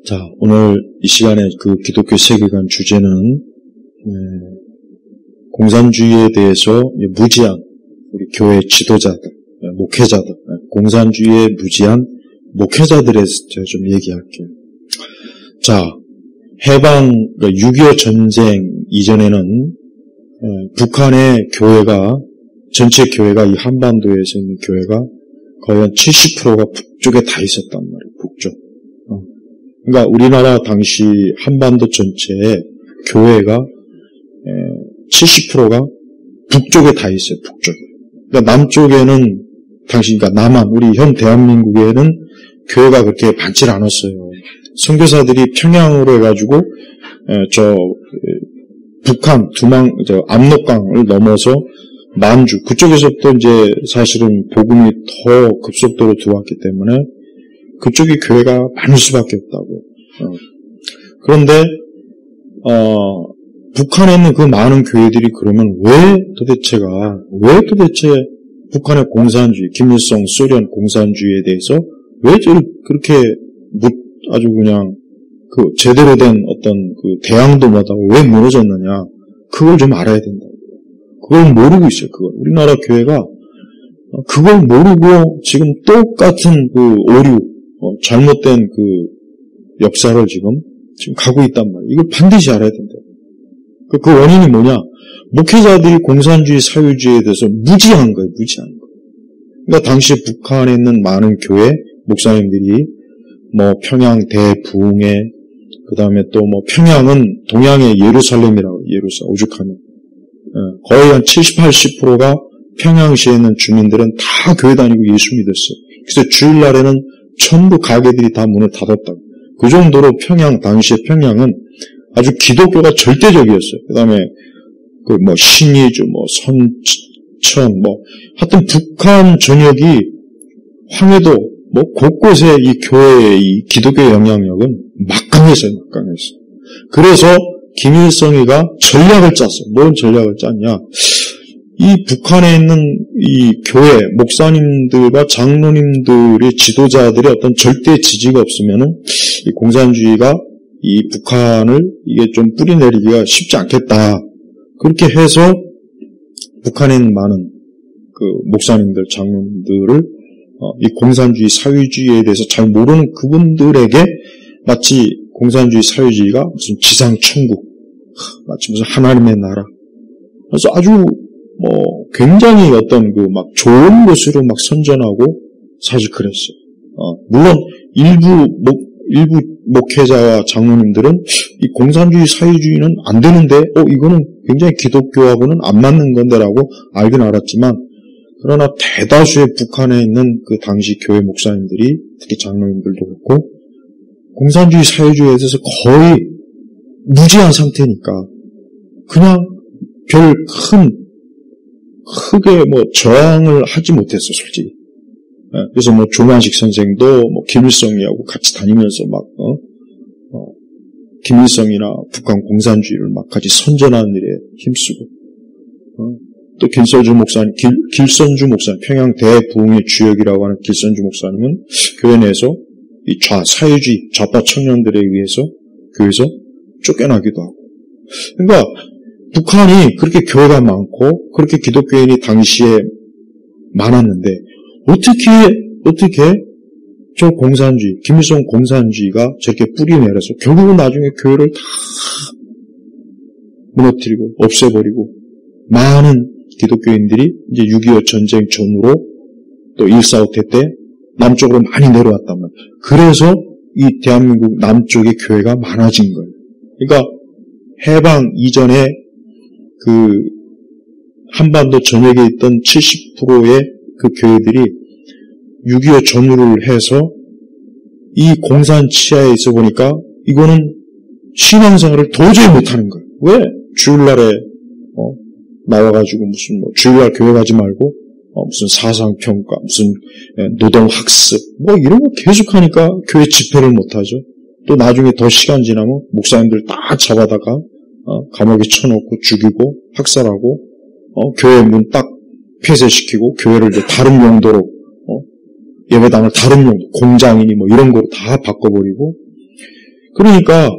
자, 오늘 이 시간에 그 기독교 세계관 주제는 공산주의에 대해서 무지한 우리 교회 지도자들, 목회자들, 공산주의에 무지한 목회자들에 대해서 제가 좀 얘기할게요. 자, 해방 6.25 전쟁 이전에는 북한의 교회가, 전체 교회가, 이 한반도에서 있는 교회가 거의 한 70%가 북쪽에 다 있었단 말이에요. 북쪽. 그러니까 우리나라 당시 한반도 전체에 교회가 70%가 북쪽에 다 있어요. 북쪽에. 그러니까 남쪽에는 당시, 그러니까 남한, 우리 현 대한민국에는 교회가 그렇게 많지 않았어요. 선교사들이 평양으로 해가지고 북한 압록강을 넘어서 만주 그쪽에서부터 이제 사실은 복음이 더 급속도로 들어왔기 때문에 그쪽이 교회가 많을 수밖에 없다고요. 그런데 북한에 있는 그 많은 교회들이 그러면 왜 도대체 북한의 공산주의, 김일성 소련 공산주의에 대해서 왜 그렇게 아주 그냥 그 제대로 된 어떤 그 대항도 못하고 왜 무너졌느냐? 그걸 좀 알아야 된다고요. 그걸 모르고 있어요. 그걸 우리나라 교회가 그걸 모르고 지금 똑같은 그 오류, 잘못된 그 역사를 지금 가고 있단 말이에요. 이걸 반드시 알아야 된다고요. 그 원인이 뭐냐? 목회자들이 공산주의, 사회주의에 대해서 무지한 거예요. 무지한 거. 그러니까 당시에 북한에 있는 많은 교회 목사님들이 평양 대부흥회, 그 다음에 또 평양은 동양의 예루살렘이라고, 오죽하면. 거의 한 70, 80%가 평양시에 있는 주민들은 다 교회 다니고 예수 믿었어요. 그래서 주일날에는 전부 가게들이 다 문을 닫았다고. 그 정도로 당시에 평양은 아주 기독교가 절대적이었어요. 그 다음에 신의주, 선천, 하여튼 북한 전역이 황해도, 곳곳에 이 교회의 이 기독교의 영향력은 막강했어요. 그래서 김일성이가 전략을 짰어요. 뭔 전략을 짰냐? 이 북한에 있는 이 교회 목사님들과 장로님들의 지도자들의 어떤 절대 지지가 없으면은 이 공산주의가 이 북한을 이게 좀 뿌리내리기가 쉽지 않겠다. 그렇게 해서 북한에 있는 많은 그 목사님들, 장로님들을 이 공산주의, 사회주의에 대해서 잘 모르는 그분들에게 마치 공산주의, 사회주의가 무슨 지상천국, 마치 무슨 하나님의 나라. 그래서 아주 굉장히 어떤 좋은 것으로 선전하고 사실 그랬어요. 물론 일부 목회자와 장로님들은 이 공산주의, 사회주의는 안 되는데, 이거는 굉장히 기독교하고는 안 맞는 건데라고 알긴 알았지만, 그러나 대다수의 북한에 있는 그 당시 교회 목사님들이, 특히 장로님들도 그렇고, 공산주의, 사회주의에 대해서 거의 무지한 상태니까, 그냥 크게 저항을 하지 못했어, 솔직히. 그래서 조만식 선생도 김일성이하고 같이 다니면서 김일성이나 북한 공산주의를 같이 선전하는 일에 힘쓰고, 또 길선주 목사님, 평양 대부흥의 주역이라고 하는 길선주 목사님은 교회 내에서 이 사회주의, 좌파 청년들에 의해서 교회에서 쫓겨나기도 하고. 그러니까 북한이 그렇게 교회가 많고 그렇게 기독교인이 당시에 많았는데 어떻게 저 공산주의, 김일성 공산주의가 저렇게 뿌리내려서 결국은 나중에 교회를 다 무너뜨리고 없애버리고 많은 기독교인들이 이제 6.25 전쟁 전후로 또 1.4.5태 때 남쪽으로 많이 내려왔단 말이에요. 그래서 이 대한민국 남쪽의 교회가 많아진 거예요. 그러니까 해방 이전에 그 한반도 전역에 있던 70%의 그 교회들이 6.25 전후를 해서 이 공산 치하에 있어 보니까 이거는 신앙생활을 도저히 못하는 거예요. 왜? 주일날에 나와가지고 무슨 주일날 교회 가지 말고 무슨 사상평가, 무슨 노동학습 이런 거 계속하니까 교회 집회를 못하죠. 또 나중에 더 시간 지나면 목사님들 딱 잡아다가 감옥에 쳐놓고 죽이고 학살하고 교회 문 딱 폐쇄시키고 교회를 이제 다른 용도로 예배당을 다른 용도, 공장이니 이런 거로 다 바꿔버리고 그러니까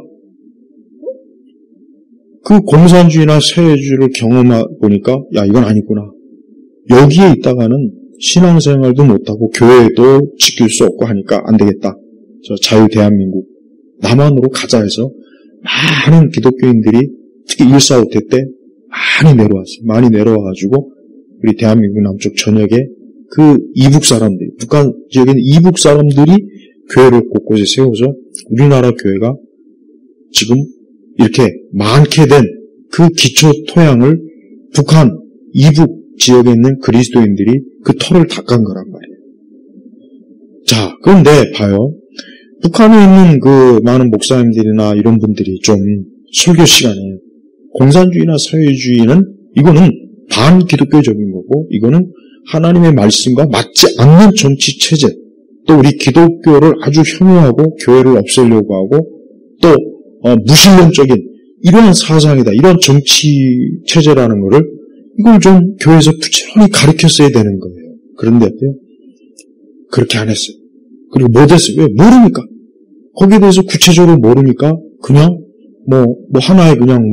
그 공산주의나 사회주의를 경험해 보니까 야 이건 아니구나. 여기에 있다가는 신앙생활도 못하고 교회도 지킬 수 없고 하니까 안 되겠다. 저 자유 대한민국 남한으로 가자 해서 많은 기독교인들이 특히 1.4.5태 때 많이 내려왔어요. 많이 내려와가지고 우리 대한민국 남쪽 전역에 그 이북 사람들이, 북한 지역에 있는 이북 사람들이 교회를 곳곳에 세워서 우리나라 교회가 지금 이렇게 많게 된 그 기초 토양을 북한 이북 지역에 있는 그리스도인들이 그 터를 닦은 거란 말이에요. 자, 그런데 봐요. 북한에 있는 그 많은 목사님들이나 이런 분들이 좀 설교 시간에 공산주의나 사회주의는 이거는 반기독교적인 거고 이거는 하나님의 말씀과 맞지 않는 정치 체제, 또 우리 기독교를 아주 혐오하고 교회를 없애려고 하고 또 무신론적인 이런 사상이다. 이런 정치 체제라는 거를 이걸 좀 교회에서 부지런히 가르쳤어야 되는 거예요. 그런데 어때요? 그렇게 안 했어요. 그리고 못 했어요. 왜? 모르니까. 거기에 대해서 구체적으로 모르니까 그냥 뭐 하나의 그냥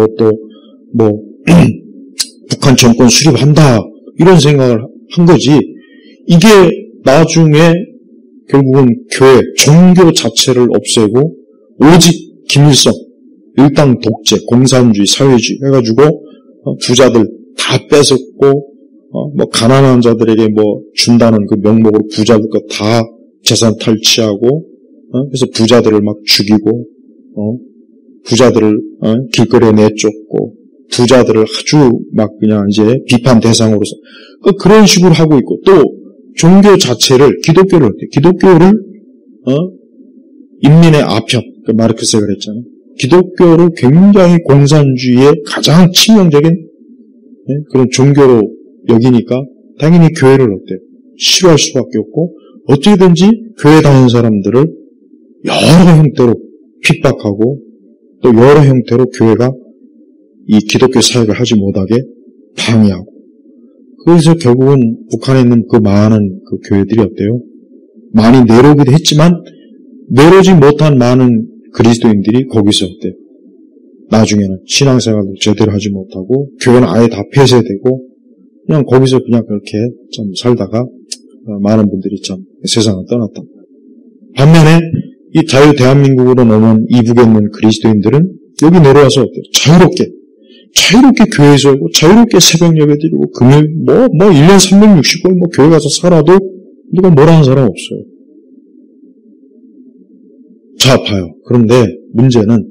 북한 정권 수립한다 이런 생각을 한 거지. 이게 나중에 결국은 교회, 종교 자체를 없애고 오직 김일성, 일당 독재, 공산주의, 사회주의 해가지고 부자들 다 뺏었고 가난한 자들에게 준다는 그 명목으로 부자들 거 다 재산 탈취하고 그래서 부자들을 막 죽이고 부자들을 길거리에 내쫓고 부자들을 아주 막 그냥 이제 비판 대상으로서 그런 식으로 하고 있고 또 종교 자체를 기독교를 인민의 아편 마르크스가 그랬잖아요. 기독교를 굉장히 공산주의의 가장 치명적인 그런 종교로 여기니까 당연히 교회를 어때요? 싫어할 수밖에 없고 어떻게든지 교회 다니는 사람들을 여러 형태로 핍박하고 또 여러 형태로 교회가 이 기독교 사역을 하지 못하게 방해하고 그래서 결국은 북한에 있는 그 많은 그 교회들이 어때요? 많이 내려오기도 했지만 내려오지 못한 많은 그리스도인들이 거기서 어때요? 나중에는 신앙생활도 제대로 하지 못하고 교회는 아예 다 폐쇄되고 그냥 거기서 그냥 그렇게 좀 살다가 많은 분들이 참 세상을 떠났다. 반면에 이 자유 대한민국으로 넘어온 이북에 있는 그리스도인들은 여기 내려와서 어때요? 자유롭게 교회에서 오고 자유롭게 새벽 예배 드리고 금요일 1년 365일 교회 가서 살아도 누가 뭐라는 사람 없어요. 자, 봐요. 그런데 문제는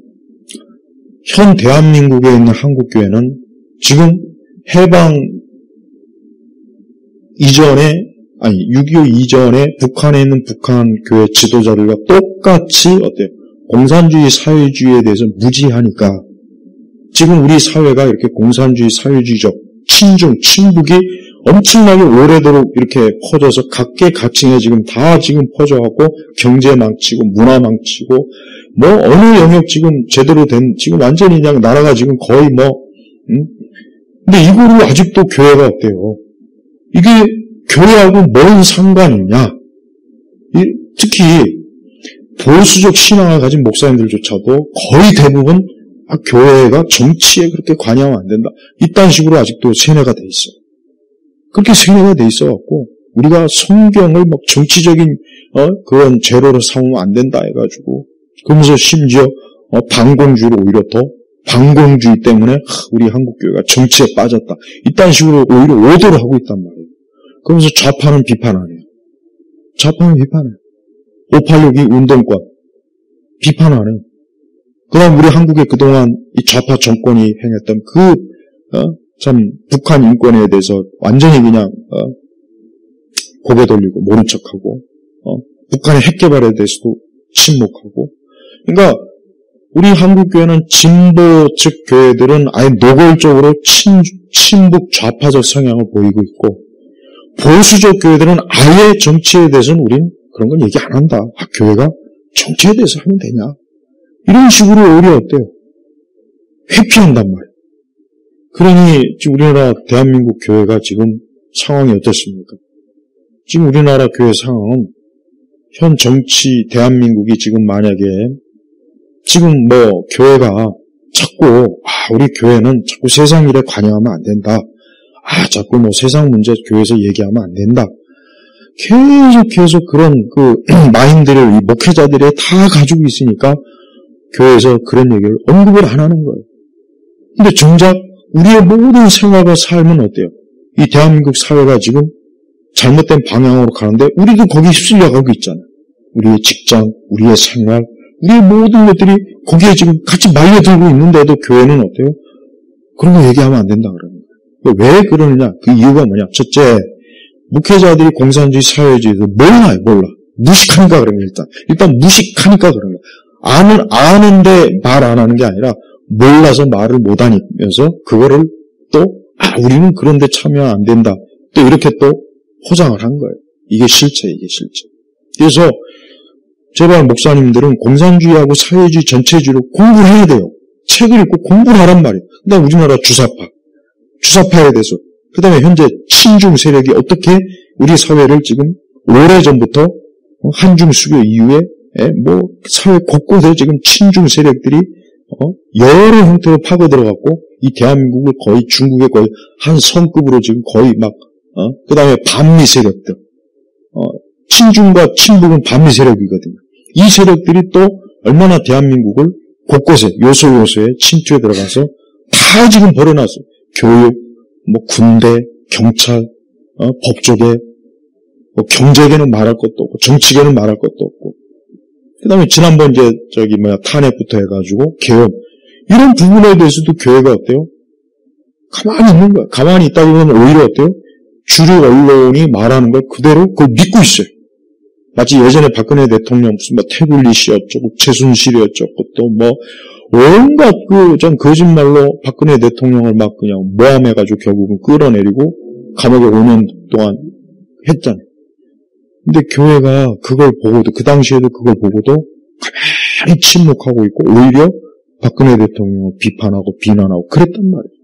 현 대한민국에 있는 한국교회는 지금 해방 이전에 6.25 이전에 북한에 있는 북한 교회 지도자들과 똑같이 어때요? 공산주의 사회주의에 대해서 무지하니까 지금 우리 사회가 이렇게 공산주의 사회주의적 친북이 엄청나게 오래도록 이렇게 퍼져서 각계각층에 지금 다 지금 퍼져갖고 경제 망치고 문화 망치고 어느 영역 지금 제대로 된 지금 완전히 그냥 나라가 지금 거의 근데 이거를 아직도 교회가 어때요? 이게 교회하고 뭔 상관이냐? 특히 보수적 신앙을 가진 목사님들조차도 거의 대부분 교회가 정치에 그렇게 관여하면 안 된다. 이딴 식으로 아직도 세뇌가 돼 있어요. 그렇게 세뇌가 돼 있어갖고 우리가 성경을 정치적인 그런 재료로 삼으면 안 된다 해가지고 그러면서 심지어 반공주의로 오히려 더 반공주의 때문에 우리 한국교회가 정치에 빠졌다. 이딴 식으로 오히려 오도를 하고 있단 말이에요. 그러면서 좌파는 비판 안 해요. 좌파는 비판해요. 586이 운동권 비판 안 해요. 그 다음 우리 한국에 그동안 이 좌파 정권이 행했던 참 북한 인권에 대해서 완전히 그냥 고개 돌리고 모른 척하고 북한의 핵 개발에 대해서도 침묵하고 그러니까 우리 한국교회는 진보 측 교회들은 아예 노골적으로 친북 좌파적 성향을 보이고 있고 보수적 교회들은 아예 정치에 대해서는 우린 그런 건 얘기 안 한다. 교회가 정치에 대해서 하면 되냐. 이런 식으로 오히려 어때요? 회피한단 말이에요. 그러니 지금 우리나라 대한민국 교회가 지금 상황이 어떻습니까? 지금 우리나라 교회 상황은 현 정치 대한민국이 지금 만약에 지금 뭐 교회가 자꾸 우리 교회는 자꾸 세상 일에 관여하면 안 된다. 자꾸 뭐 세상 문제 교회에서 얘기하면 안 된다. 계속 그런 그 마인드를 이 목회자들이 다 가지고 있으니까 교회에서 그런 얘기를 언급을 안 하는 거예요. 근데 정작 우리의 모든 생활과 삶은 어때요? 이 대한민국 사회가 지금 잘못된 방향으로 가는데 우리도 거기 휩쓸려 가고 있잖아요. 우리의 직장, 우리의 생활, 우리의 모든 것들이 거기에 지금 같이 말려들고 있는데도 교회는 어때요? 그런 거 얘기하면 안 된다 그러는 거예요. 왜 그러느냐? 그 이유가 뭐냐? 첫째, 목회자들이 공산주의 사회주의에서 몰라. 무식하니까 그런 거예요, 일단 무식하니까 그런 거예요. 아는데 말 안 하는 게 아니라 몰라서 말을 못 하면서 그거를 또 우리는 그런데 참여 안 된다. 또 이렇게 또 포장을 한 거예요. 이게 실체. 그래서 제발 목사님들은 공산주의하고 사회주의 전체주의로 공부를 해야 돼요. 책을 읽고 공부를 하란 말이에요. 근데 우리나라 주사파에 대해서 그 다음에 현재 친중 세력이 어떻게 우리 사회를 지금 오래전부터 한중 수교 이후에 뭐 사회 곳곳에 지금 친중 세력들이 여러 형태로 파고 들어갔고 이 대한민국을 거의 중국의 거의 한 성급으로 지금 거의 막 그 다음에 반미 세력들 친중과 친북은 반미 세력이거든요. 이 세력들이 또 얼마나 대한민국을 곳곳에 요소요소에 침투해 들어가서 다 지금 벌여놨어요. 교육, 뭐 군대, 경찰, 법조계, 뭐 경제계는 말할 것도 없고 정치계는 말할 것도 없고 그 다음에 지난번 탄핵부터 해가지고 계엄 이런 부분에 대해서도 교회가 어때요? 가만히 있는 거야. 가만히 있다 보면 오히려 어때요? 주류 언론이 말하는 걸 그대로 그걸 믿고 있어요. 마치 예전에 박근혜 대통령 무슨 뭐 태블릿이 어쩌고 최순실이 어쩌고 또 뭐 온갖 거짓말로 박근혜 대통령을 막 그냥 모함해가지고 결국은 끌어내리고 감옥에 5년 동안 했잖아요. 근데 교회가 그걸 보고도 그 당시에도 그걸 보고도 가만히 침묵하고 있고 오히려 박근혜 대통령을 비판하고 비난하고 그랬단 말이에요.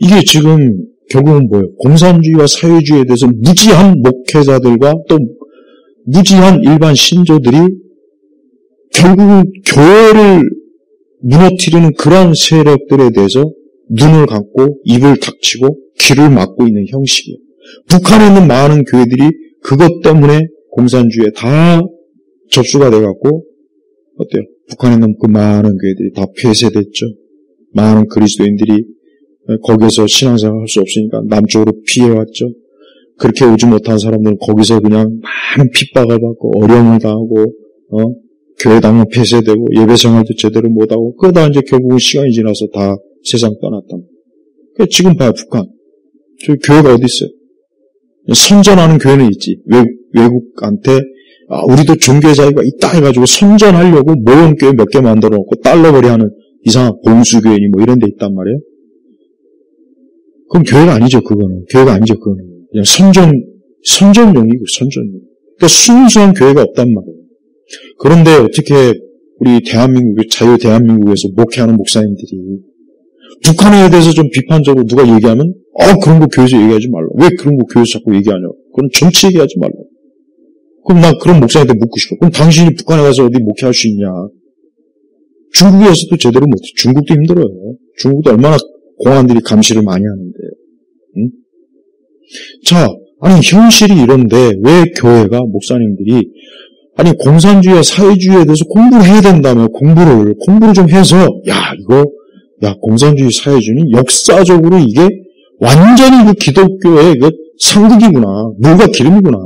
이게 지금 결국은 뭐예요? 공산주의와 사회주의에 대해서 무지한 목회자들과 또 무지한 일반 신조들이 결국은 교회를 무너뜨리는 그런 세력들에 대해서 눈을 감고 입을 닥치고 귀를 막고 있는 형식이에요. 북한에 있는 많은 교회들이 그것 때문에 공산주의에 다 접수가 돼갖고 어때요? 북한에 있는 그 많은 교회들이 다 폐쇄됐죠. 많은 그리스도인들이 거기에서 신앙생활 할 수 없으니까 남쪽으로 피해왔죠. 그렇게 오지 못한 사람들은 거기서 그냥 많은 핍박을 받고 어려움을 당하고 교회 당연 폐쇄되고 예배 생활도 제대로 못하고 그러다 이제 결국은 시간이 지나서 다 세상 떠났단 말이에요. 지금 봐요, 북한. 저희 교회가 어디 있어요? 선전하는 교회는 있지. 외국한테 우리도 종교의 자유가 있다 해가지고 선전하려고 모형교회 몇 개 만들어 놓고 달러거리 하는 이상한 봉수교회니 뭐 이런 데 있단 말이에요. 그럼 교회가 아니죠, 그거는. 교회가 아니죠, 그거는. 그냥 선전용이고, 선전용. 그러니까 순수한 교회가 없단 말이에요. 그런데 어떻게 우리 자유 대한민국에서 목회하는 목사님들이 북한에 대해서 좀 비판적으로 누가 얘기하면 그런 거 교회에서 얘기하지 말라. 왜 그런 거 교회에서 자꾸 얘기하냐고. 그건 정치 얘기하지 말라. 그럼 난 그런 목사한테 묻고 싶어. 그럼 당신이 북한에 가서 어디 목회할 수 있냐. 중국에서도 제대로 못해. 중국도 힘들어요. 중국도 얼마나 공안들이 감시를 많이 하는데. 응? 자, 현실이 이런데 왜 교회가 목사님들이 공산주의와 사회주의에 대해서 공부를 해야 된다며 공부를 좀 해서 공산주의 사회주의는 역사적으로 이게 완전히 그 기독교의 그 상극이구나. 물과 기름이구나.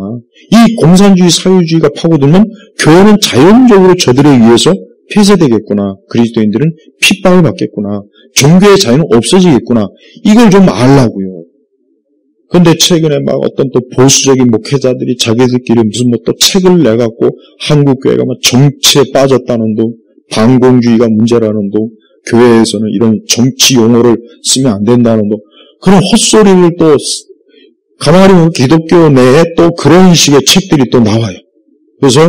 이 공산주의 사회주의가 파고들면 교회는 자연적으로 저들에 의해서 폐쇄되겠구나. 그리스도인들은 핍박을 받겠구나. 종교의 자유는 없어지겠구나. 이걸 좀 알라고요. 그런데 최근에 막 어떤 또 보수적인 목회자들이 자기들끼리 무슨 또 책을 내갖고 한국교회가 막 정치에 빠졌다는 둥, 반공주의가 문제라는 둥, 교회에서는 이런 정치 용어를 쓰면 안 된다는 둥, 그런 헛소리를 또 가만히 보면 기독교 내에 또 그런 식의 책들이 또 나와요. 그래서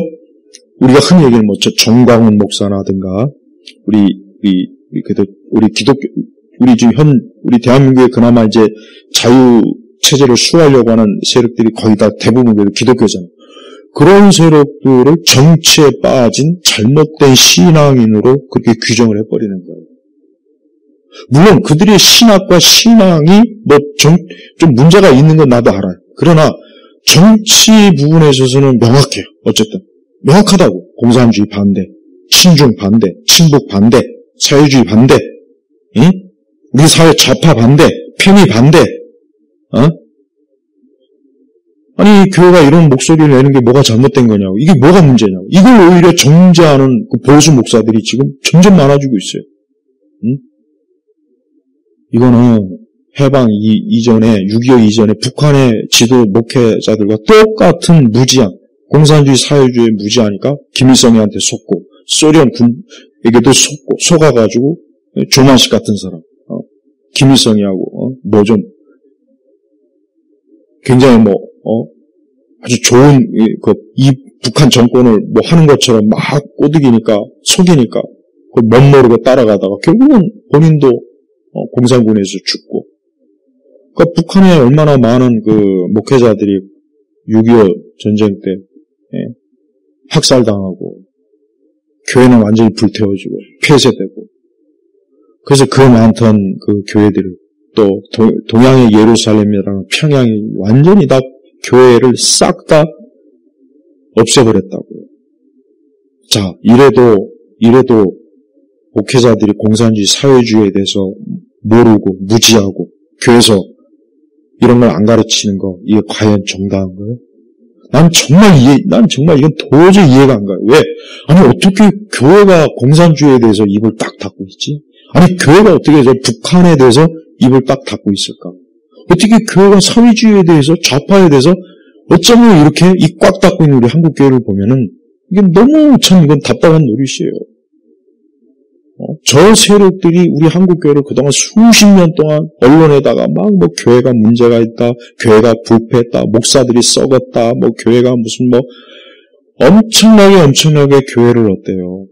우리가 흔히 얘기하는 정광훈 목사라든가 우리 우리 대한민국에 그나마 이제 자유 체제를 수호하려고 하는 세력들이 거의 다 대부분 기독교잖아요. 그런 세력들을 정치에 빠진 잘못된 신앙인으로 그렇게 규정을 해버리는 거예요. 물론 그들의 신학과 신앙이 좀 문제가 있는 건 나도 알아요. 그러나 정치 부분에 있어서는 명확해요. 어쨌든 명확하다고. 공산주의 반대, 친중 반대, 친북 반대, 사회주의 반대, 응? 우리 사회 좌파 반대, 편의 반대. 아니 교회가 이런 목소리를 내는 게 뭐가 잘못된 거냐고. 이게 뭐가 문제냐고. 이걸 오히려 정죄하는 그 보수 목사들이 지금 점점 많아지고 있어요. 응? 이거는 해방 이전에 6.25 이전에 북한의 지도 목회자들과 똑같은 무지한 공산주의 사회주의에 무지하니까 김일성이한테 속고 소련 군에게도 속아가지고 조만식 같은 사람 김일성이하고 굉장히 아주 좋은 이 북한 정권을 하는 것처럼 막 꼬드기니까 속이니까 그걸 멋모르고 따라가다가 결국은 본인도 공산군에서 죽고. 그러니까 북한에 얼마나 많은 그 목회자들이 6.25 전쟁 때 학살당하고 교회는 완전히 불태워지고 폐쇄되고. 그래서 그 많던 그 교회들을 또 동양의 예루살렘이랑 평양이 완전히 다 교회를 싹 다 없애버렸다고요. 자, 이래도 목회자들이 공산주의 사회주의에 대해서 모르고 무지하고 교회에서 이런 걸 안 가르치는 거 이게 과연 정당한 거예요? 난 정말 이건 도저히 이해가 안 가요. 왜? 아니 어떻게 교회가 공산주의에 대해서 입을 딱 닫고 있지? 아니 교회가 어떻게 북한에 대해서 입을 딱 닫고 있을까? 어떻게 교회가 사회주의에 대해서 좌파에 대해서 어쩌면 이렇게 입 꽉 닫고 있는 우리 한국 교회를 보면은 이게 너무 참 이건 답답한 노릇이에요. 저 세력들이 우리 한국 교회를 그동안 수십 년 동안 언론에다가 막 교회가 문제가 있다, 교회가 부패했다, 목사들이 썩었다, 교회가 무슨 엄청나게 교회를 어때요?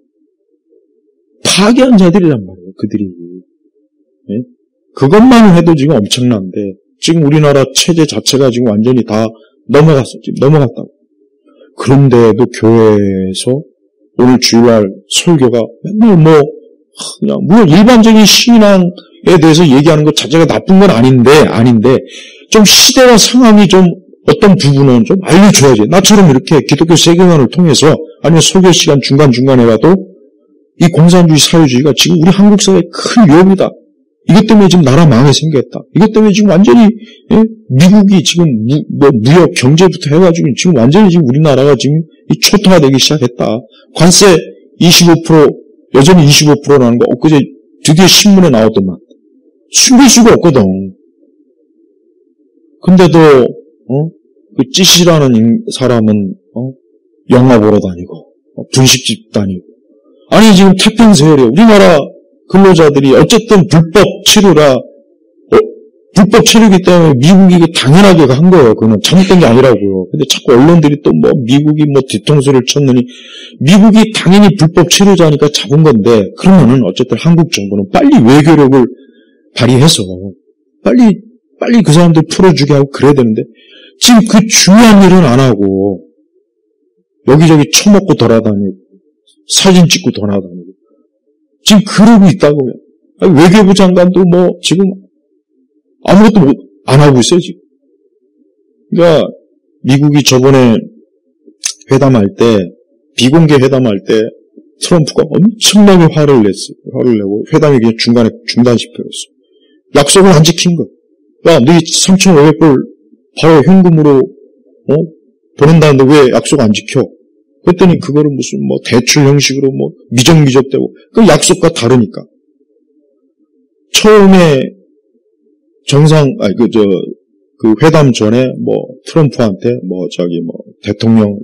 파괴한 자들이란 말이에요, 그들이. 네? 그것만 해도 지금 엄청난데, 지금 우리나라 체제 자체가 지금 완전히 다 넘어갔다고. 그런데도 교회에서 오늘 주일날 설교가 맨날 그냥 물론 일반적인 신앙에 대해서 얘기하는 것 자체가 나쁜 건 아닌데 좀 시대와 상황이 좀 어떤 부분은 좀 알려줘야지. 나처럼 이렇게 기독교 세계관을 통해서 아니면 설교 시간 중간중간에 가도 이 공산주의 사회주의가 지금 우리 한국 사회에 큰 위험이다. 이것 때문에 지금 나라 망해 생겼다. 이것 때문에 지금 완전히 미국이 지금 무역 경제부터 해가지고 지금 완전히 지금 우리나라가 지금 초토화되기 시작했다. 관세 25% 여전히 25%라는 거 엊그제 드디어 신문에 나왔더만 숨길 수가 없거든. 근데도 그 찌시라는 사람은 영화 보러 다니고 분식집 다니고 아니 지금 태평세월에 우리나라 근로자들이 어쨌든 불법 체류기 때문에 미국이 이게 당연하게 한 거예요. 그거는 잘못된 게 아니라고요. 근데 자꾸 언론들이 또 미국이 뒤통수를 쳤느니 미국이 당연히 불법 체류자니까 잡은 건데 그러면은 어쨌든 한국 정부는 빨리 외교력을 발휘해서 빨리 그 사람들 풀어주게 하고 그래야 되는데 지금 그 중요한 일은 안 하고 여기저기 처먹고 돌아다니고 사진 찍고 돌아다니고 지금 그러고 있다고요. 외교부 장관도 지금 아무것도 안 하고 있어요, 지금. 그러니까, 미국이 저번에 비공개 회담할 때, 트럼프가 엄청나게 화를 내고, 회담이 그냥 중간에 중단시켜버렸어. 약속을 안 지킨 거. 야, 너희 3,500불 바로 현금으로, 보낸다는데 왜 약속 안 지켜? 그랬더니 그거를 무슨 대출 형식으로 미적미적되고, 그 약속과 다르니까. 처음에 그 회담 전에 트럼프한테 대통령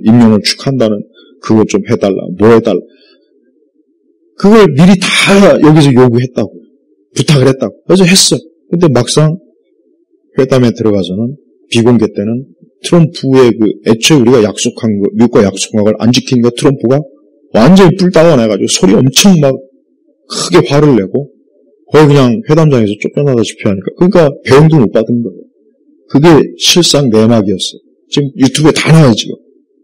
임명을 축하한다는 그거 좀 해달라, 해달라. 그걸 미리 다 여기서 요구했다고. 부탁을 했다고. 그래서 했어. 근데 막상 회담에 들어가서는 비공개 때는 트럼프의 애초에 우리가 약속한 거, 미국과 약속한 걸 안 지키니까 트럼프가 완전히 뿔다가 나가지고 소리 엄청 크게 화를 내고 거의 그냥 회담장에서 쫓겨나다시피 하니까. 그러니까 배웅도 못 받은 거예요. 그게 실상 내막이었어요. 지금 유튜브에 다 나와요, 지금.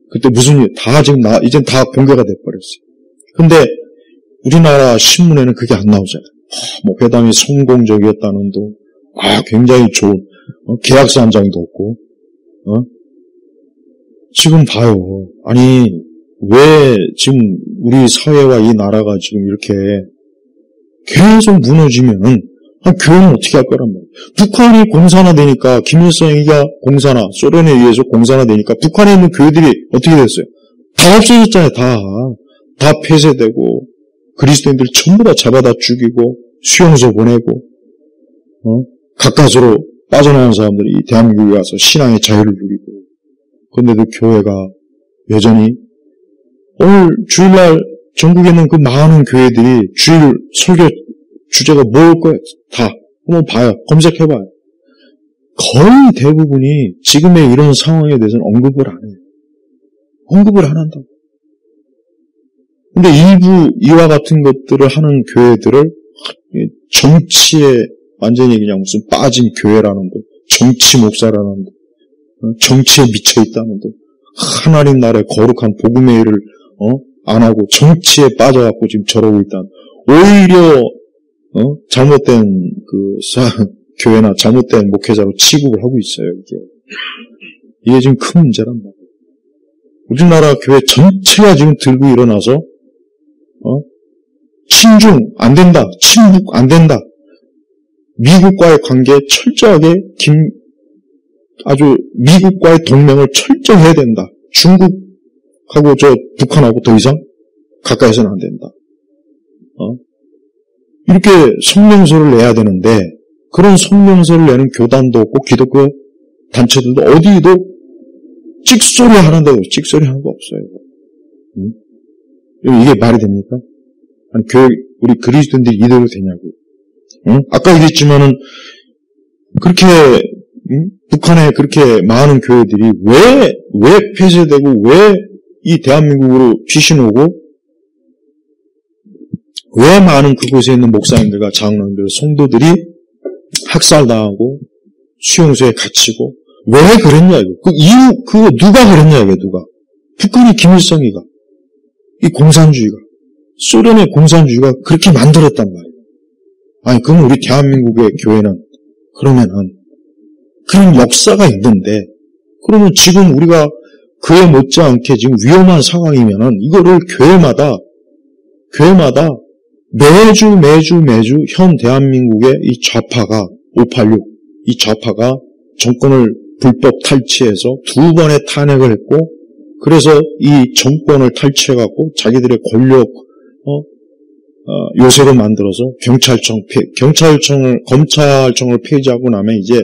그때 무슨 일, 다 지금 이젠 다 공개가 돼버렸어요. 근데 우리나라 신문에는 그게 안 나오잖아요. 뭐 회담이 성공적이었다는 도, 굉장히 좋은, 계약서 한 장도 없고, 지금 봐요. 아니, 왜 지금 우리 사회와 이 나라가 지금 이렇게 계속 무너지면은, 교회는 어떻게 할 거란 말이에요. 북한이 공산화되니까, 김일성이가 공산화, 소련에 의해서 공산화되니까, 북한에 있는 교회들이 어떻게 됐어요? 다 없어졌잖아요, 다 폐쇄되고, 그리스도인들 전부 다 잡아다 죽이고, 수용소 보내고, 가까스로 빠져나온 사람들이 대한민국에 와서 신앙의 자유를 누리고, 그런데도 교회가 여전히, 오늘 주일날 전국에 있는 그 많은 교회들이 주일 설교 주제가 뭘 거예요? 다. 한번 봐요. 검색해봐요. 거의 대부분이 지금의 이런 상황에 대해서는 언급을 안 해요. 언급을 안 한다고. 근데 일부 이와 같은 것들을 하는 교회들을 정치에 완전히 그냥 무슨 빠진 교회라는 거, 정치 목사라는 거, 정치에 미쳐있다는 거, 하나님 나라의 거룩한 복음의 일을 안 하고 정치에 빠져갖고 지금 저러고 있다는, 오히려 잘못된 교회나 잘못된 목회자로 취급을 하고 있어요. 이게 지금 큰 문제란 말이에요. 우리나라 교회 전체가 지금 들고 일어나서 친중 안 된다, 친북 안 된다, 미국과의 관계 철저하게 아주 미국과의 동맹을 철저히 해야 된다. 중국하고 북한하고 더 이상 가까이서는 안 된다. 이렇게 성명서를 내야 되는데, 그런 성명서를 내는 교단도 없고 기독교 단체들도 어디도 찍소리 하는데도 찍소리 하는 거 없어요. 이게 말이 됩니까? 아니, 우리 그리스도인들이 이대로 되냐고요. 아까 얘기했지만은 그렇게 북한에 그렇게 많은 교회들이 왜 폐쇄되고 왜 이 대한민국으로 귀신 오고 왜 많은 그곳에 있는 목사님들과 장로님들, 성도들이 학살당하고 수용소에 갇히고 왜 그랬냐 이거. 그 이유 그거 누가 그랬냐 이게 누가. 북한이 김일성이가 이 공산주의가 소련의 공산주의가 그렇게 만들었단 말이에요. 아니 그럼 우리 대한민국의 교회는 그러면은 그런 역사가 있는데 그러면 지금 우리가 그에 못지않게 지금 위험한 상황이면은 이거를 교회마다 매주 현 대한민국의 이 좌파가 586 이 좌파가 정권을 불법 탈취해서 2번의 탄핵을 했고 그래서 이 정권을 탈취해갖고 자기들의 권력 요새로 만들어서 검찰청을 폐지하고 나면 이제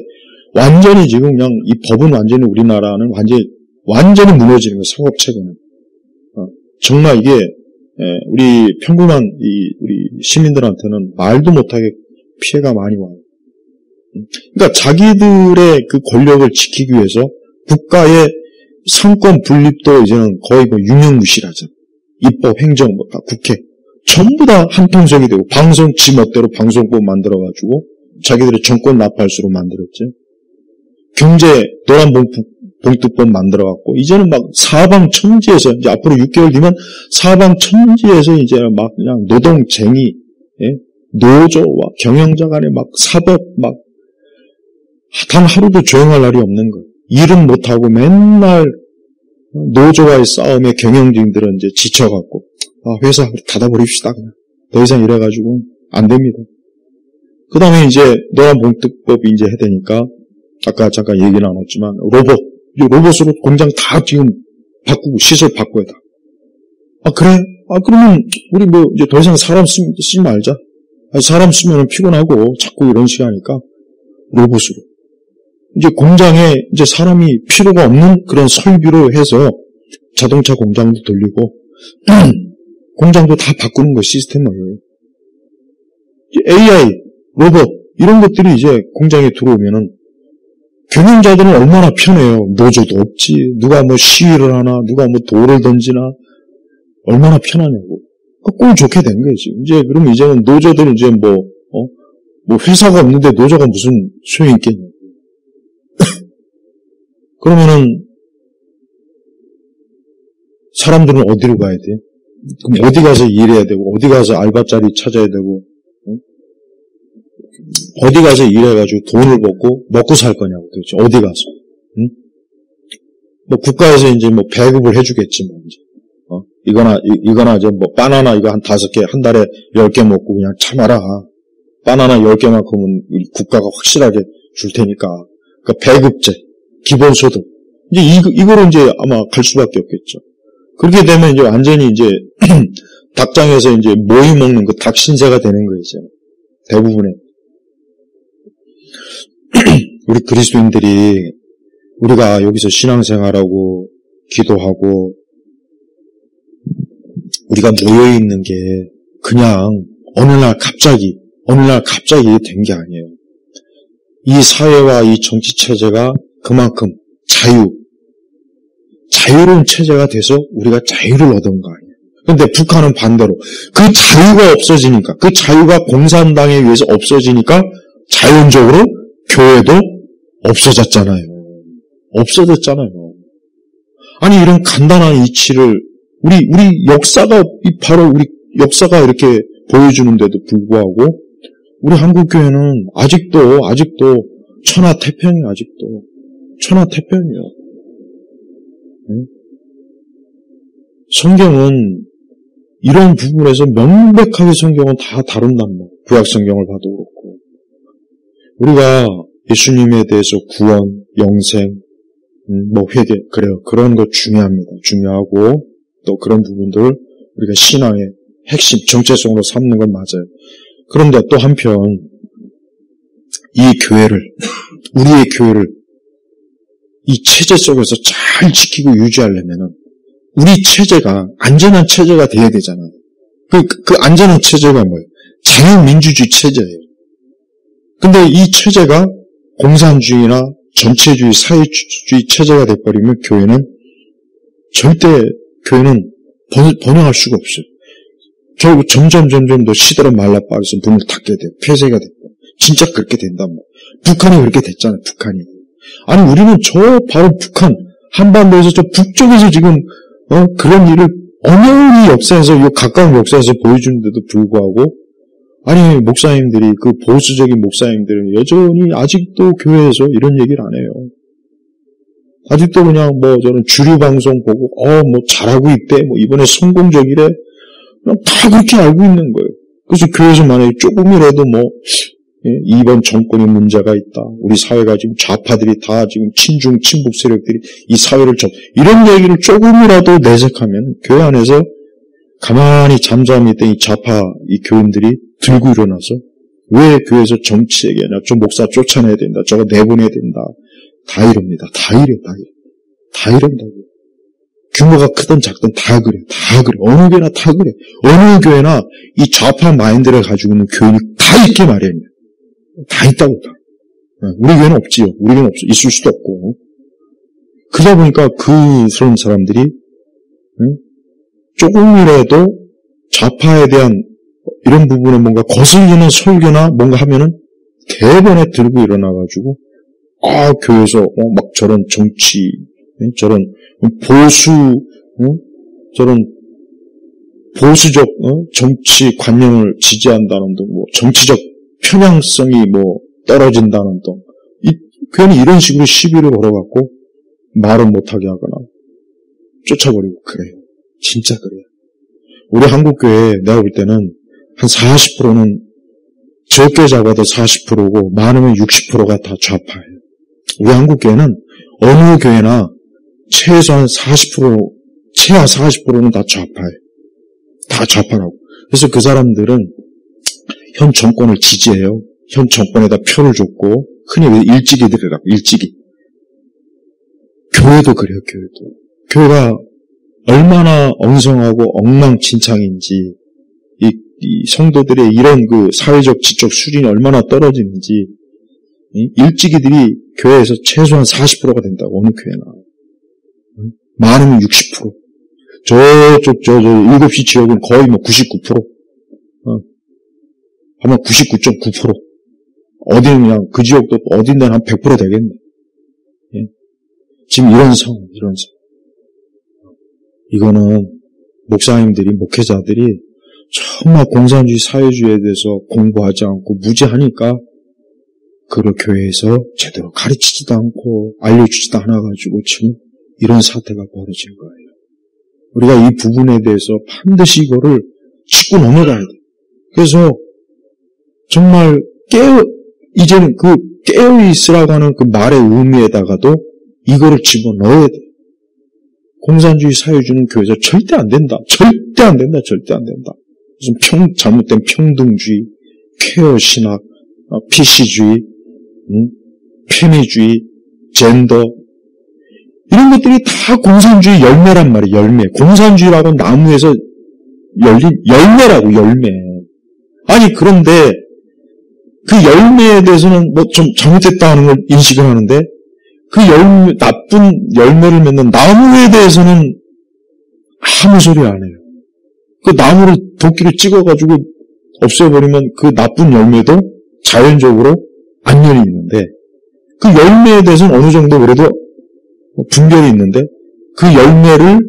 완전히 지금 그냥 이 법은 완전히 우리나라는 완전히 무너지는 거예요. 사법체계는. 정말 이게 우리 평범한 우리 시민들한테는 말도 못하게 피해가 많이 와요. 그러니까 자기들의 그 권력을 지키기 위해서 국가의 상권 분립도 이제는 거의 유명무실하죠. 입법, 행정, 다 국회 전부 다 한통속이 되고 방송 지 멋대로 방송법 만들어가지고 자기들의 정권 나팔수로 만들었죠. 경제 노란 봉투법 만들어갖고 이제는 막 사방천지에서 이제 앞으로 6개월 뒤면 사방천지에서 이제 막 그냥 노동쟁이, 노조와 경영자 간에 막 사법 막 단 하루도 조용할 날이 없는 거. 일은 못하고 맨날 노조와의 싸움에 경영진들은 이제 지쳐갖고 회사 닫아버립시다 그냥. 더 이상 이래가지고 안 됩니다. 그 다음에 이제 노란봉투법이 이제 해되니까 아까 잠깐 얘기 나눴지만 로봇으로 공장 다 지금 바꾸고 시설 바꿔야 돼. 그래? 그러면 우리 이제 더 이상 사람 쓰지 말자. 사람 쓰면 피곤하고 자꾸 이런 식으로 하니까 로봇으로. 이제 공장에 이제 사람이 필요가 없는 그런 설비로 해서 자동차 공장도 돌리고 공장도 다 바꾸는 거 시스템을. AI, 로봇 이런 것들이 이제 공장에 들어오면은 경영자들은 얼마나 편해요. 노조도 없지. 누가 시위를 하나, 누가 돌을 던지나 얼마나 편하냐고. 꼴 좋게 된 거예요 지금. 이제 그러면 이제는 노조들은 이제 회사가 없는데 노조가 무슨 소용이 있겠냐고. 그러면은 사람들은 어디로 가야 돼? 그럼 어디 가서 일해야 되고, 어디 가서 알바자리 찾아야 되고, 응? 어디 가서 일해가지고 돈을 벌고 먹고 살 거냐고, 도대체 어디 가서? 응? 뭐 국가에서 이제 뭐 배급을 해주겠지, 뭐 이제. 이거나 이제 뭐 바나나 이거 한 5개, 한 달에 10개 먹고 그냥 참아라. 바나나 10개만큼은 국가가 확실하게 줄 테니까. 그러니까 배급제, 기본소득. 이제 이거로 이제 아마 갈 수밖에 없겠죠. 그렇게 되면 이제 완전히 이제 닭장에서 이제 모이 먹는 그 닭 신세가 되는 거예요, 이제. 대부분의. 우리 그리스도인들이 우리가 여기서 신앙생활하고 기도하고 우리가 모여있는 게 그냥 어느 날 갑자기 된 게 아니에요. 이 사회와 이 정치체제가 그만큼 자유로운 체제가 돼서 우리가 자유를 얻은 거 아니에요. 그런데 북한은 반대로 그 자유가 없어지니까, 그 자유가 공산당에 의해서 없어지니까 자연적으로 교회도 없어졌잖아요. 아니 이런 간단한 이치를 우리 역사가 바로 우리 역사가 이렇게 보여주는데도 불구하고 우리 한국교회는 아직도 천하태평이에요. 아직도 천하태평이에요. 응? 성경은 이런 부분에서 명백하게 성경은 다 다룬단 말이에요. 구약 성경을 봐도 그렇고 우리가 예수님에 대해서 구원, 영생, 뭐 회개 그래요. 그런 거 중요하고 또 그런 부분들 우리가 신앙의 핵심, 정체성으로 삼는 건 맞아요. 그런데 또 한편 우리의 교회를 이 체제 속에서 잘 지키고 유지하려면은 우리 체제가 안전한 체제가 돼야 되잖아요. 그 안전한 체제가 뭐예요? 자유민주주의 체제예요. 근데 이 체제가 공산주의나 전체주의, 사회주의 체제가 돼버리면 교회는 번영할 수가 없어요. 결국 점점 더 시대로 말라빠져서 문을 닫게 돼요. 폐쇄가 되고. 진짜 그렇게 된단 말이에요. 북한이 그렇게 됐잖아요. 북한이. 아니 우리는 바로 북한 한반도에서 저 북쪽에서 지금 그런 일을 어느 역사에서 이 가까운 역사에서 보여주는데도 불구하고 아니 목사님들이 그 보수적인 목사님들은 여전히 아직도 교회에서 이런 얘기를 안 해요. 아직도 그냥 저는 주류 방송 보고 뭐 잘하고 있대. 이번에 성공적이래. 그냥 다 그렇게 알고 있는 거예요. 그래서 교회에서 만약에 조금이라도 이번 정권에 문제가 있다. 우리 사회가 지금 좌파들이 다 지금 친북 세력들이 이 사회를 이런 얘기를 조금이라도 내색하면 교회 안에서 가만히 잠잠히 있던 이 좌파 이 교인들이 들고 일어나서 왜 교회에서 정치 얘기하냐. 저 목사 쫓아내야 된다. 저거 내보내야 된다. 다 이럽니다. 다 이런다고. 규모가 크든 작든 다 그래. 어느 교회나 다 그래. 어느 교회나 이 좌파 마인드를 가지고 있는 교인이 다 있게 마련이에요. 다 있다고. 우리 교회는 없지요. 우리 교회는 없어. 있을 수도 없고. 그러다 보니까 그런 사람들이 조금이라도 좌파에 대한 이런 부분에 뭔가 거슬리는 설교나 뭔가 하면은 대번에 들고 일어나가지고 교회에서 막 저런 정치, 저런 보수, 저런 보수적 정치 관념을 지지한다는 등, 정치적 편향성이 떨어진다는 등, 괜히 이런 식으로 시비를 걸어갖고 말을 못하게 하거나 쫓아버리고 그래요. 진짜 그래요. 우리 한국교회 내가 볼 때는 한 40%는 적게 잡아도 40%고 많으면 60%가 다 좌파예요. 우리 한국교회는 어느 교회나 최소한 40%, 최하 40%는 다 좌파예요. 다 좌파라고. 그래서 그 사람들은 현 정권을 지지해요. 현 정권에다 표를 줬고, 흔히 일찍이들이라고, 일찍이. 교회도 그래요, 교회도. 교회가 얼마나 엉성하고 엉망진창인지, 이 성도들의 이런 그 사회적 지적 수준이 얼마나 떨어지는지, 일찍이들이 교회에서 최소한 40%가 된다고, 어느 교회나. 많으면 60%. 저쪽, 7시 지역은 거의 99%. 아마 99.9%. 어디는 그냥, 그 지역도 어딘데 한 100% 되겠네. 예? 지금 이런 상황. 이거는 목사님들이, 목회자들이 정말 공산주의, 사회주의에 대해서 공부하지 않고 무지하니까 그걸 교회에서 제대로 가르치지도 않고 알려주지도 않아가지고 지금 이런 사태가 벌어진 거예요. 우리가 이 부분에 대해서 반드시 이거를 짚고 넘어가야 돼요. 그래서 정말 이제는 그 깨어있으라고 하는 그 말의 의미에다가도 이거를 집어넣어야 돼요. 공산주의, 사회주의는 교회에서 절대 안 된다. 절대 안 된다. 절대 안 된다. 무슨 잘못된 평등주의, 퀘어 신학, PC주의, 페미주의, 젠더, 이런 것들이 다 공산주의 열매란 말이에요. 열매. 공산주의라고 나무에서 열린 열매라고, 열매. 아니, 그런데 그 열매에 대해서는 뭐 좀 잘못됐다는 걸 인식을 하는데 그 나쁜 열매를 맺는 나무에 대해서는 아무 소리 안 해요. 그 나무를 도끼를 찍어가지고 없애버리면 그 나쁜 열매도 자연적으로 안면이 있는데 그 열매에 대해서는 어느 정도 그래도 분별이 있는데 그 열매를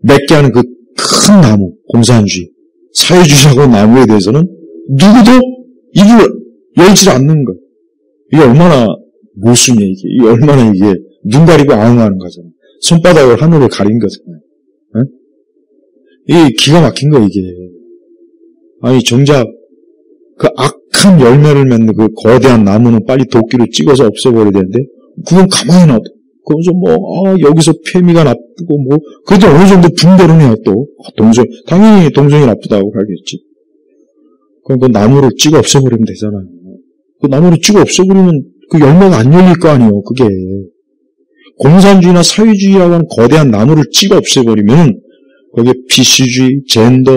맺게 하는 그 큰 나무, 공산주의, 사회주의라고 나무에 대해서는 누구도 입을 열지 않는 것. 이게 얼마나 모순이야, 이게. 이게 얼마나 이게 눈 가리고 아웅하는 거잖아요. 손바닥을 하늘을 가린 거잖아요. 네? 이게 기가 막힌 거, 이게. 아니, 정작 그 악한 열매를 맺는 그 거대한 나무는 빨리 도끼로 찍어서 없애버려야 되는데, 그건 가만히 놔둬. 그래서 여기서 페미가 나쁘고 그래도 어느 정도 분별은 해요, 또. 당연히 동성이 나쁘다고 하겠지. 그럼 그 나무를 찍어 없애버리면 되잖아요. 그 나무를 찍어 없애버리면 그 열매가 안 열릴 거 아니에요, 그게. 공산주의나 사회주의라고 하는 거대한 나무를 찍어 없애버리면 거기에 PC주의, 젠더,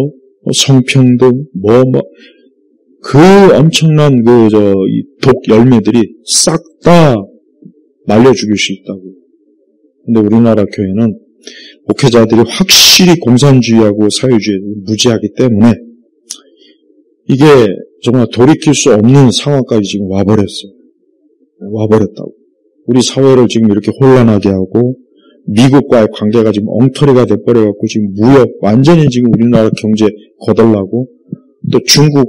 성평등, 그 엄청난 이 독 열매들이 싹 다 말려 죽일 수 있다고. 근데 우리나라 교회는 목회자들이 확실히 공산주의하고 사회주의에 무지하기 때문에 이게 정말 돌이킬 수 없는 상황까지 지금 와버렸어요. 와버렸다고. 우리 사회를 지금 이렇게 혼란하게 하고 미국과의 관계가 지금 엉터리가 돼버려갖고 지금 무역 완전히 지금 우리나라 경제 거덜나고 또 중국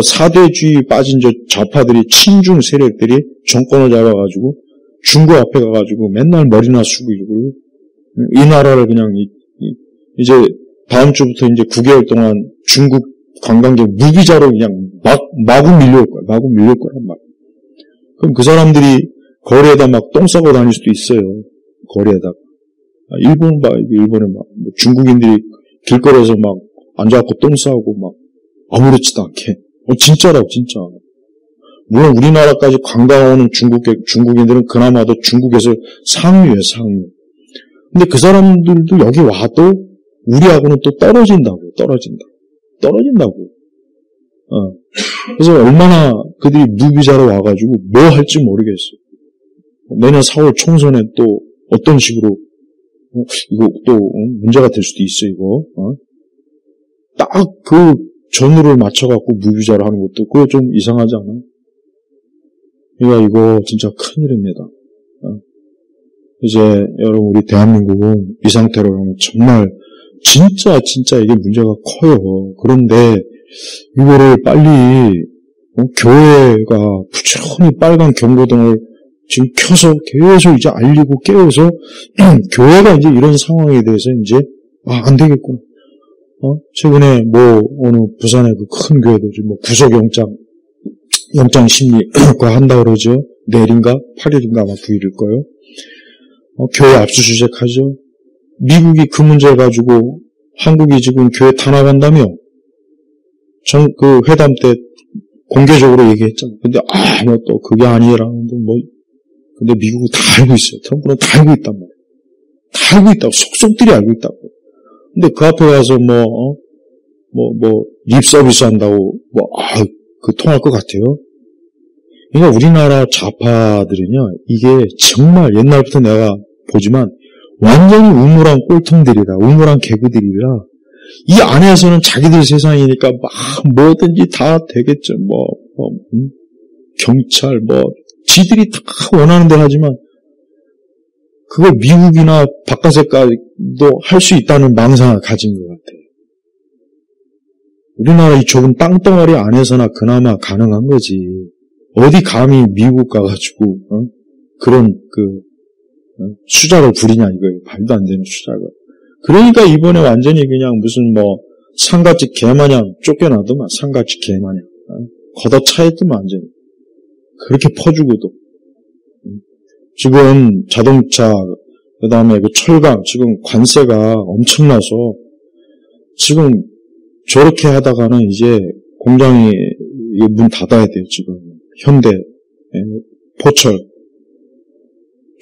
4대주의 빠진 좌파들이 친중 세력들이 정권을 잡아가지고 중국 앞에 가가지고 맨날 머리나 숙이고 이 나라를 그냥 이제 다음 주부터 이제 9개월 동안 중국 관광객 무비자로 그냥 마구 밀려올 거야. 마구 밀려올 거란 말이야. 그럼 그 사람들이 거리에다 막 똥 싸고 다닐 수도 있어요. 거리에다가. 일본에 중국인들이 길거리에서 막 앉아갖고 똥 싸고 막 아무렇지도 않게. 진짜라고, 진짜. 물론 우리나라까지 관광 오는 중국인들은 그나마도 중국에서 상류예요, 상류. 근데 그 사람들도 여기 와도 우리하고는 또 떨어진다고. 그래서 얼마나 그들이 무비자로 와가지고 뭐 할지 모르겠어요. 내년 4월 총선에 또 어떤 식으로, 이거 또 문제가 될 수도 있어, 이거. 딱 그 전후를 맞춰갖고 무비자로 하는 것도 그거 좀 이상하지 않아? 그러니까 이거 진짜 큰일입니다. 이제 여러분 우리 대한민국은 이 상태로 하면 정말 진짜 이게 문제가 커요. 그런데 이거를 빨리 교회가 부지런히 빨간 경고등을 지금 켜서 계속 이제 알리고 깨워서 교회가 이제 이런 상황에 대해서 이제 안 되겠구나. 최근에 어느 부산의 그 큰 교회도 지금 영장 심리가 한다 그러죠. 내일인가 8일인가 아마 9일일 거예요. 교회 압수수색 하죠. 미국이 그 문제를 가지고 한국이 지금 교회 탄압한다며 그 회담 때 공개적으로 얘기했잖아요. 근데 또 그게 아니라는데 근데 미국은 다 알고 있어요. 트럼프는 다 알고 있단 말이에요. 다 알고 있다고. 속속들이 알고 있다고. 근데 그 앞에 가서 립 서비스 한다고 그 통할 것 같아요. 그러니까 우리나라 좌파들은요, 이게 정말 옛날부터 내가 보지만 완전히 우물한 꼴통들이라, 우물한 개구들이라, 이 안에서는 자기들 세상이니까 뭐든지 다 되겠죠. 경찰, 지들이 다 원하는 대로 하지만, 그걸 미국이나 바깥에까지도 할 수 있다는 망상을 가진 것 같아요. 우리나라 이 좁은 땅덩어리 안에서나 그나마 가능한 거지. 어디 감히 미국 가가지고 그런 수작을 부리냐 이거예요. 말도 안 되는 수작을. 그러니까 이번에 완전히 그냥 무슨 상갓집 개마냥 쫓겨나더만. 상갓집 개마냥 걷어차였더만 완전히. 그렇게 퍼주고도. 지금 자동차 그 다음에 철강 지금 관세가 엄청나서 지금 저렇게 하다가는 이제 공장이 문 닫아야 돼요. 지금 현대 포철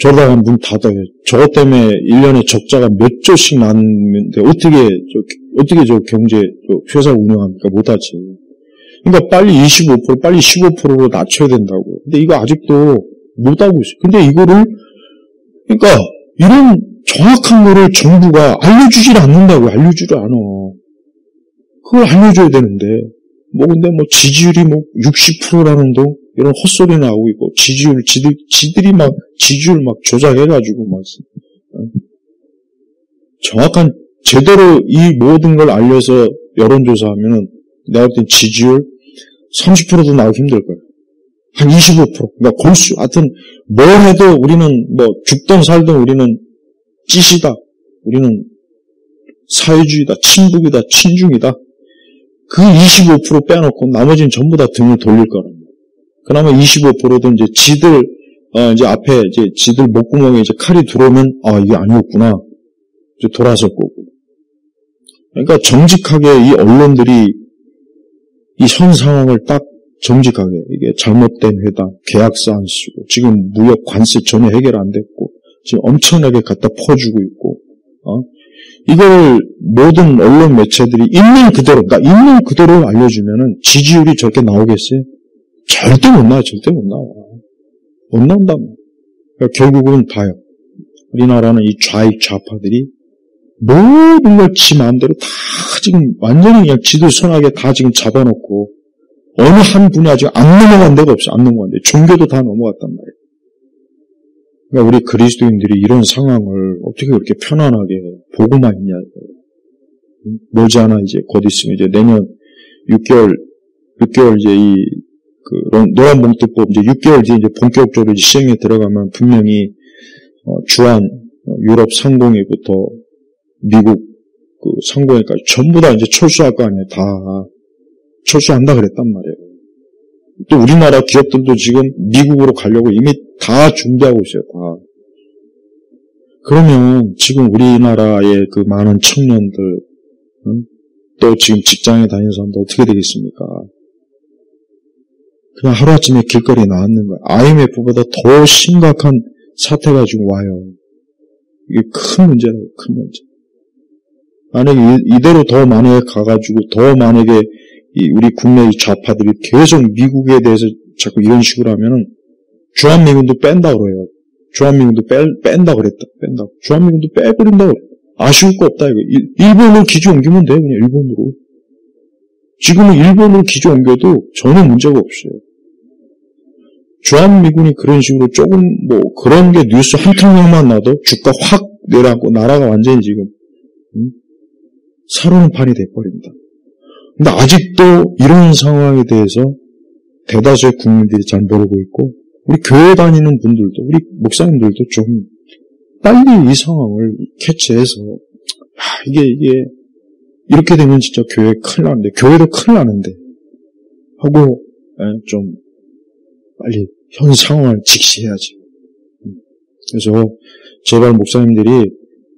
저러다가 문 닫아요. 저것 때문에 1년에 적자가 몇 조씩 나는데 어떻게 저 경제 회사 운영합니까? 못하지. 그러니까 빨리 25% 빨리 15%로 낮춰야 된다고요. 근데 이거 아직도 못하고 있어요. 근데 이거를 그러니까 이런 정확한 거를 정부가 알려주질 않는다고요. 알려주질 않아. 그걸 알려줘야 되는데 근데 지지율이 60%라는 이런 헛소리 나오고 있고 지지율 지들이 막 지지율 막 조작해가지고 막 정확한 제대로 이 모든 걸 알려서 여론조사하면은 내가 볼 땐 지지율 30%도 나오기 힘들 거예요. 한 25%. 그러니까 골수. 하여튼 뭘 해도 우리는 죽든 살든 우리는 찌시다. 우리는 사회주의다. 친북이다. 친중이다. 그 25% 빼놓고 나머지는 전부 다 등을 돌릴 거랍니다. 그나마 25%도 이제 지들 이제 앞에 이제 지들 목구멍에 이제 칼이 들어오면 이게 아니었구나. 이제 돌아설 거고. 그러니까 정직하게 이 언론들이 이 현 상황을 딱 정직하게 이게 잘못된 회담, 계약서 안 쓰고 지금 무역 관세 전혀 해결 안 됐고 지금 엄청나게 갖다 퍼주고 있고 이걸 모든 언론 매체들이 있는 그대로 있는 그대로 알려주면은 지지율이 저렇게 나오겠어요? 절대 못 나와. 절대 못 나와. 못 나온다고. 그러니까 결국은 봐요. 우리나라는 이 좌익 좌파들이 모든 걸 지 마음대로 다 지금 완전히 그냥 지들 손아귀에 다 지금 잡아놓고 어느 한 분야 지금 안 넘어간 데가 없어. 안 넘어간 데. 종교도 다 넘어갔단 말이에요. 그러니까 우리 그리스도인들이 이런 상황을 어떻게 그렇게 편안하게 보고만 있냐. 머지않아 이제 곧 있으면 이제 내년 6개월 이제 노란봉투법 이제 6개월 뒤에 이제 본격적으로 시행에 들어가면 분명히 주한 유럽 상공회부터 미국 상공회까지 전부 다 이제 철수할 거 아니에요. 다 철수한다 그랬단 말이에요. 또 우리나라 기업들도 지금 미국으로 가려고 이미 다 준비하고 있어요. 다. 그러면 지금 우리나라의 그 많은 청년들 또 지금 직장에 다니는 사람들 어떻게 되겠습니까? 그냥 하루아침에 길거리에 나왔는 거예요. IMF보다 더 심각한 사태가 지금 와요. 이게 큰 문제라고, 큰 문제. 만약에 이대로 더 만약에 가가지고 더 만약에 우리 국내 좌파들이 계속 미국에 대해서 자꾸 이런 식으로 하면은 주한미군도 뺀다 그래요. 주한미군도 뺀다 그랬다. 뺀다. 주한미군도 빼버린다 그래. 아쉬울 거 없다 이거. 일본으로 기지 옮기면 돼. 그냥 일본으로. 지금은 일본으로 기지 옮겨도 전혀 문제가 없어요. 주한미군이 그런 식으로 조금 그런 게 뉴스 한 통역만 나도 주가 확 내려앉고 나라가 완전히 지금 사로는 판이 돼버립니다. 근데 아직도 이런 상황에 대해서 대다수의 국민들이 잘 모르고 있고 우리 교회 다니는 분들도 우리 목사님들도 좀 빨리 이 상황을 캐치해서 이게 이렇게 되면 진짜 교회 큰일 나는데 교회도 큰일 나는데 하고 좀 빨리 현 상황을 직시해야지. 그래서 제발 목사님들이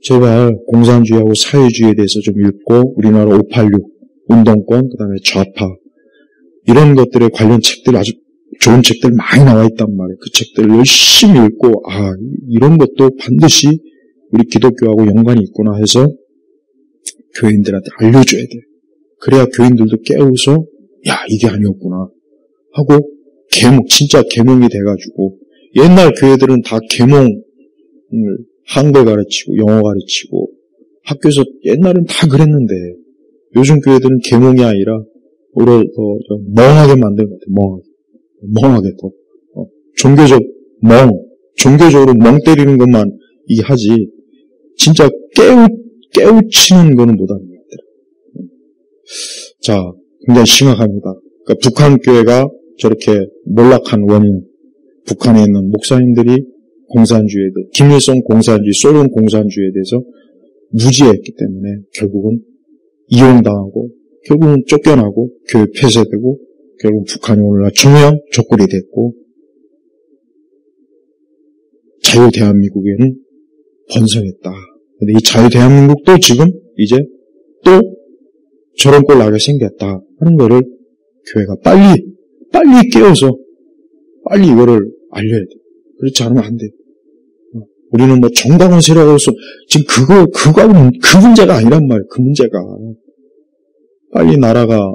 제발 공산주의하고 사회주의에 대해서 좀 읽고 우리나라 586 운동권 그다음에 좌파 이런 것들에 관련 책들 아주 좋은 책들 많이 나와 있단 말이에요. 그 책들을 열심히 읽고 이런 것도 반드시 우리 기독교하고 연관이 있구나 해서 교인들한테 알려줘야 돼요. 그래야 교인들도 깨우서 이게 아니었구나 하고 진짜 계몽이 돼가지고 옛날 교회들은 다 계몽을 한글 가르치고 영어 가르치고 학교에서 옛날엔 다 그랬는데 요즘 교회들은 계몽이 아니라 오히려 더 멍하게 만든 것 같아요. 멍하게 더 종교적으로 멍 때리는 것만 이게 하지 진짜 깨우치는 거는 못하는 것 같아요. 자, 굉장히 심각합니다. 그러니까 북한 교회가 저렇게 몰락한 원인, 북한에 있는 목사님들이 공산주의에 대해, 김일성 공산주의, 소련 공산주의에 대해서 무지했기 때문에 결국은 이용당하고 결국은 쫓겨나고 교회 폐쇄되고 결국 북한이 오늘날 중요한 족골이 됐고 자유 대한민국에는 번성했다. 근데 이 자유 대한민국도 지금 이제 또 저런 꼴 나게 생겼다 하는 거를 교회가 빨리 깨워서 빨리 이거를 알려야 돼. 그렇지 않으면 안 돼. 우리는 뭐 정당원 세력으로서 지금 그거하고는 그 문제가 아니란 말이에요. 그 문제가 빨리 나라가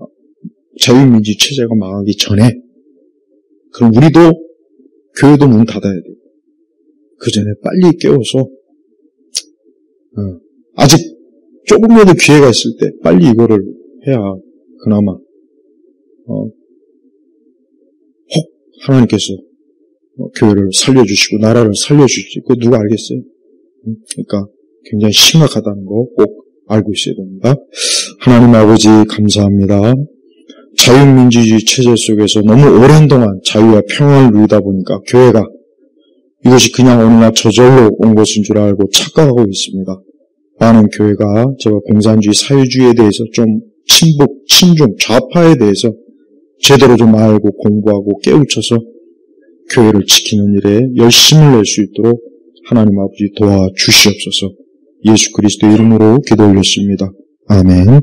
자유민주 체제가 망하기 전에 그럼 우리도 교회도 문 닫아야 돼. 그 전에 빨리 깨워서 아직 조금이라도 기회가 있을 때 빨리 이거를 해야 그나마 혹 하나님께서 교회를 살려주시고 나라를 살려주시지 그거 누가 알겠어요? 그러니까 굉장히 심각하다는 거 꼭 알고 있어야 됩니다. 하나님 아버지 감사합니다. 자유민주주의 체제 속에서 너무 오랜 동안 자유와 평화를 누리다 보니까 교회가 이것이 그냥 어느 날 저절로 온 것인 줄 알고 착각하고 있습니다. 많은 교회가 제가 공산주의, 사회주의에 대해서 좀 친북, 친중, 좌파에 대해서 제대로 좀 알고 공부하고 깨우쳐서 교회를 지키는 일에 열심을 낼 수 있도록 하나님 아버지 도와주시옵소서. 예수 그리스도의 이름으로 기도 올렸습니다. 아멘.